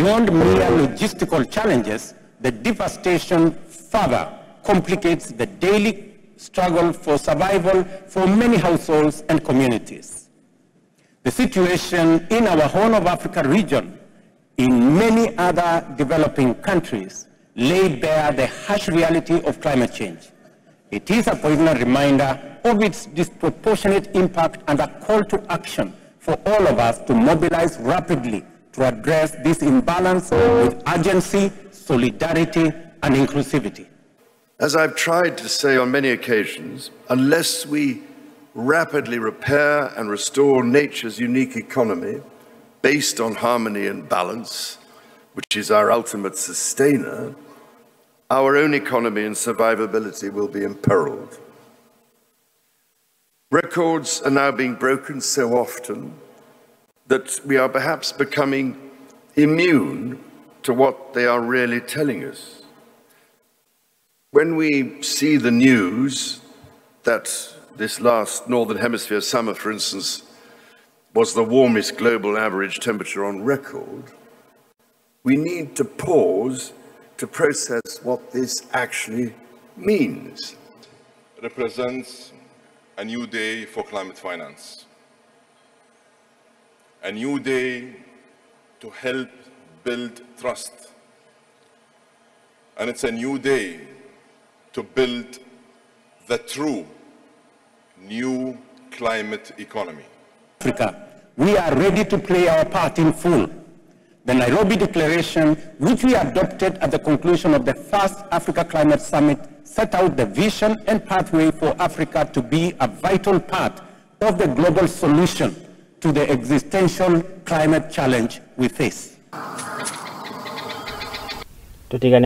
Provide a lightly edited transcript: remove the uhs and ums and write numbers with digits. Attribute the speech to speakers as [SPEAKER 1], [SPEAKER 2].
[SPEAKER 1] beyond mere logistical challenges, the devastation further complicates the daily struggle for survival for many households and communities. The situation in our Horn of Africa region, in many other developing countries, lay bare the harsh reality of climate change. It is a poignant reminder of its disproportionate impact and a call to action for all of us to mobilize rapidly to address this imbalance with urgency, solidarity, and inclusivity.
[SPEAKER 2] As I've tried to say on many occasions, unless we rapidly repair and restore nature's unique economy based on harmony and balance, which is our ultimate sustainer, our own economy and survivability will be imperiled. Records are now being broken so often that we are perhaps becoming immune to what they are really telling us. When we see the news that this last Northern Hemisphere summer, for instance, was the warmest global average temperature on record, we need to pause to process what this actually means.
[SPEAKER 3] It represents a new day for climate finance, a new day to help build trust, and it's a new day to build the true new climate economy.
[SPEAKER 1] Africa, we are ready to play our part in full. The Nairobi Declaration, which we adopted at the conclusion of the first Africa Climate Summit, set out the vision and pathway for Africa to be a vital part of the global solution to the existential climate challenge we face.